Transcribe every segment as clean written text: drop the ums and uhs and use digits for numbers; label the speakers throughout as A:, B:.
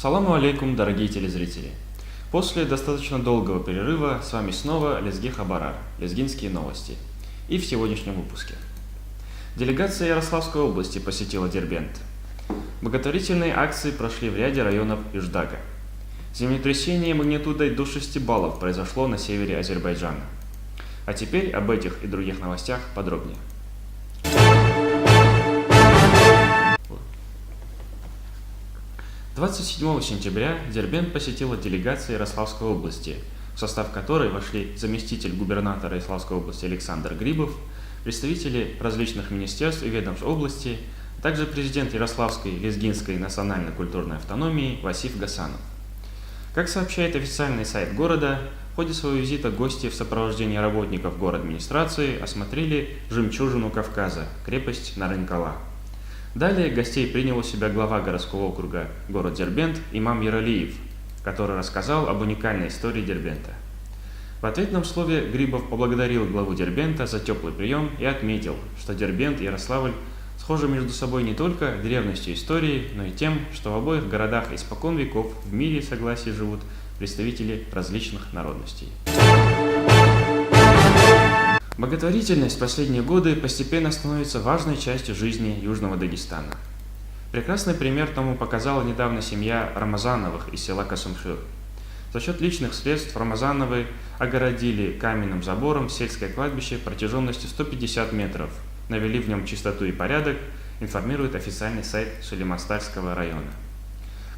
A: Саламу алейкум, дорогие телезрители! После достаточно долгого перерыва с вами снова Лезги Хабарар, лезгинские новости. И в сегодняшнем выпуске. Делегация Ярославской области посетила Дербент. Благотворительные акции прошли в ряде районов Юждага. Землетрясение магнитудой до 6 баллов произошло на севере Азербайджана. А теперь об этих и других новостях подробнее. – 27 сентября Дербент посетила делегация Ярославской области, в состав которой вошли заместитель губернатора Ярославской области Александр Грибов, представители различных министерств и ведомств области, а также президент Ярославской лезгинской национально-культурной автономии Васиф Гасанов. Как сообщает официальный сайт города, в ходе своего визита гости в сопровождении работников город-администрации осмотрели жемчужину Кавказа, крепость Нарынкала. Далее гостей принял у себя глава городского округа город Дербент имам Яралиев, который рассказал об уникальной истории Дербента. В ответном слове Грибов поблагодарил главу Дербента за теплый прием и отметил, что Дербент и Ярославль схожи между собой не только древностью истории, но и тем, что в обоих городах испокон веков в мире и согласии живут представители различных народностей. Благотворительность в последние годы постепенно становится важной частью жизни Южного Дагестана. Прекрасный пример тому показала недавно семья Рамазановых из села Касумшир. За счет личных средств Рамазановы огородили каменным забором сельское кладбище протяженностью 150 метров, навели в нем чистоту и порядок, информирует официальный сайт Сулейманстальского района.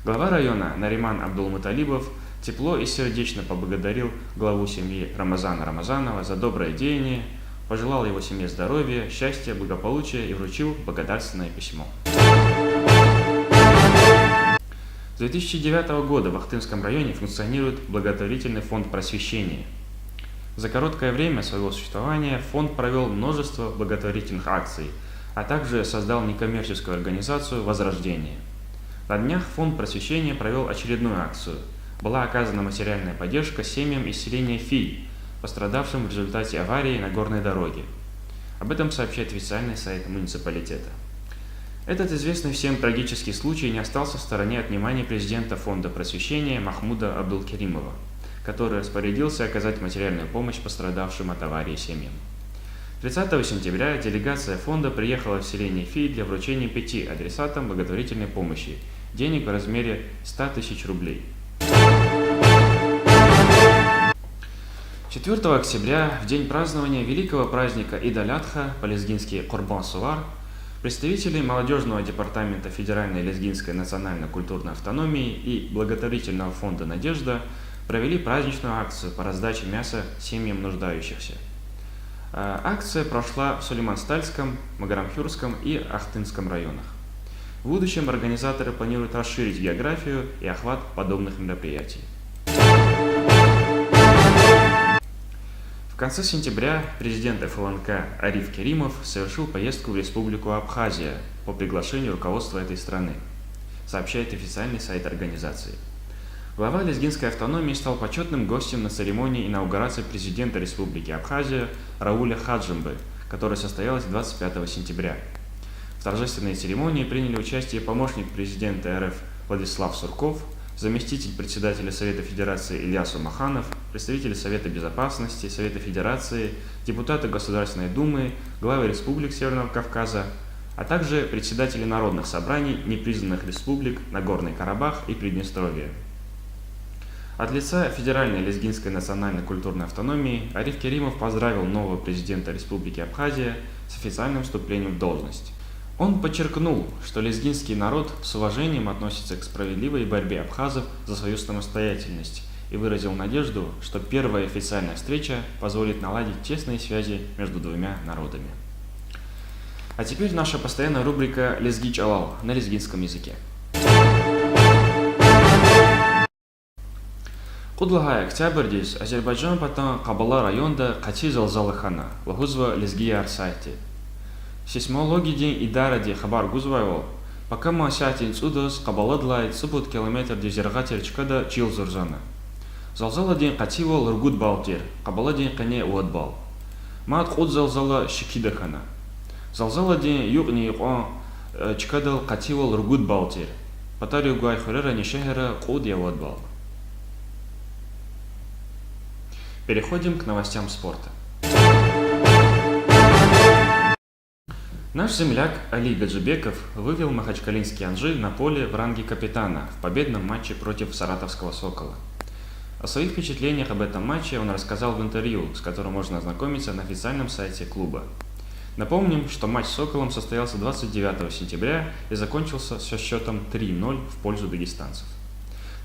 A: Глава района Нариман Абдулмуталибов тепло и сердечно поблагодарил главу семьи Рамазана Рамазанова за доброе деяние, пожелал его семье здоровья, счастья, благополучия и вручил благодарственное письмо. С 2009 года в Ахтымском районе функционирует благотворительный фонд просвещения. За короткое время своего существования фонд провел множество благотворительных акций, а также создал некоммерческую организацию «Возрождение». На днях фонд просвещения провел очередную акцию. Была оказана материальная поддержка семьям из селения Филь, пострадавшим в результате аварии на горной дороге. Об этом сообщает официальный сайт муниципалитета. Этот известный всем трагический случай не остался в стороне от внимания президента фонда просвещения Махмуда Абдулкеримова, который распорядился оказать материальную помощь пострадавшим от аварии семьям. 30 сентября делегация фонда приехала в селение Филь для вручения 5 адресатам благотворительной помощи, денег в размере 100 тысяч рублей. 4 октября, в день празднования великого праздника Ид-аль-Адха, по-лезгински Курбан-Сувар, представители молодежного департамента Федеральной лезгинской национально-культурной автономии и благотворительного фонда «Надежда» провели праздничную акцию по раздаче мяса семьям нуждающихся. Акция прошла в Сулейманстальском, Магарамхюрском и Ахтымском районах. В будущем организаторы планируют расширить географию и охват подобных мероприятий. В конце сентября президент ФЛНК Ариф Керимов совершил поездку в Республику Абхазия по приглашению руководства этой страны, сообщает официальный сайт организации. Глава лезгинской автономии стал почетным гостем на церемонии инаугурации президента Республики Абхазия Рауля Хаджимбы, которая состоялась 25 сентября. В торжественной церемонии приняли участие помощник президента РФ Владислав Сурков, заместитель председателя Совета Федерации Ильяс Умаханов, представители Совета Безопасности, Совета Федерации, депутаты Государственной Думы, главы республик Северного Кавказа, а также председатели народных собраний непризнанных республик Нагорный Карабах и Приднестровье. От лица Федеральной лезгинской национально-культурной автономии Ариф Керимов поздравил нового президента Республики Абхазия с официальным вступлением в должность. Он подчеркнул, что лезгинский народ с уважением относится к справедливой борьбе абхазов за свою самостоятельность и выразил надежду, что первая официальная встреча позволит наладить тесные связи между двумя народами. А теперь наша постоянная рубрика «Лезгич Алал» на лезгинском языке. Кудлага октябрьдис Азербайджан потом Кабала районда Кати Залзалыхана, Лагузва Лезги Арсайти. Сейсмологи день Идаради Хабар Гузвайвол, пока Масятин Цудос Кабаладлайт Субут километр дезерга терчкада Чил Зурзана. Залзала день Кативол Ргут Балтир, Кабала день Кане Уадбал. Мат Худ Залзала Шикидахана. Залзала день Югни Чкадал Кативол Ргут Балтир. Патарио Гуайхурера Нишехера Кудья Водбал. Переходим к новостям спорта. Наш земляк Али Гаджибеков вывел махачкалинский Анжи на поле в ранге капитана в победном матче против саратовского «Сокола». О своих впечатлениях об этом матче он рассказал в интервью, с которым можно ознакомиться на официальном сайте клуба. Напомним, что матч с «Соколом» состоялся 29 сентября и закончился со счетом 3-0 в пользу дагестанцев.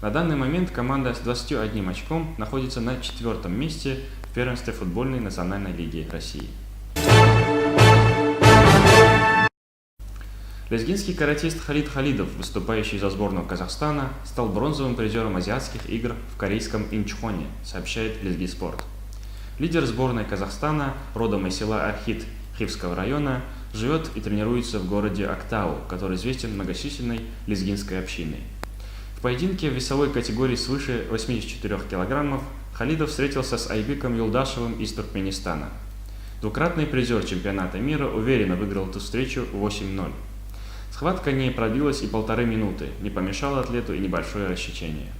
A: На данный момент команда с 21 очком находится на 4-м месте в первенстве футбольной национальной лиги России. Лезгинский каратист Халид Халидов, выступающий за сборную Казахстана, стал бронзовым призером азиатских игр в корейском Инчхоне, сообщает Лезгиспорт. Лидер сборной Казахстана, родом из села Архит Хивского района, живет и тренируется в городе Актау, который известен многочисленной лезгинской общиной. В поединке в весовой категории свыше 84 килограммов Халидов встретился с Айбеком Юлдашевым из Туркменистана. Двукратный призер чемпионата мира уверенно выиграл эту встречу 8-0. Схватка не продлилась и 1,5 минуты, не помешало атлету и небольшое рассечение.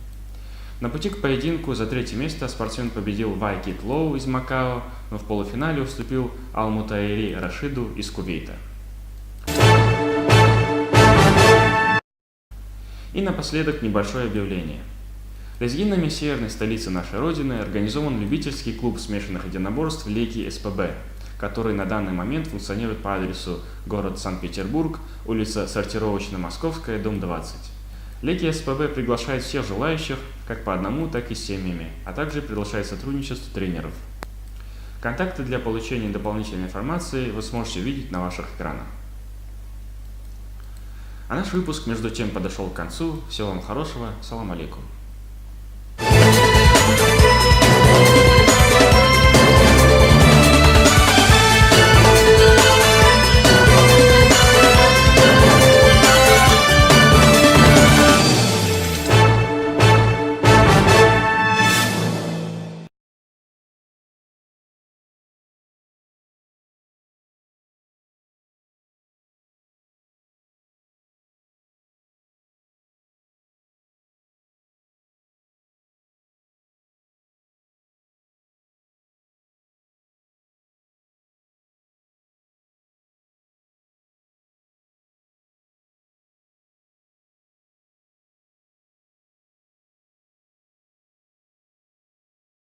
A: На пути к поединку за 3-е место спортсмен победил Вай Кит Лоу из Макао, но в полуфинале уступил Алмутаири Рашиду из Кувейта. И напоследок небольшое объявление. Лезгинами северной столицы нашей Родины организован любительский клуб смешанных единоборств Леки СПБ, который на данный момент функционирует по адресу город Санкт-Петербург, улица Сортировочно-Московская, дом 20. Леки СПБ приглашает всех желающих, как по одному, так и с семьями, а также приглашает сотрудничество тренеров. Контакты для получения дополнительной информации вы сможете видеть на ваших экранах. А наш выпуск между тем подошел к концу. Всего вам хорошего. Салам алейкум.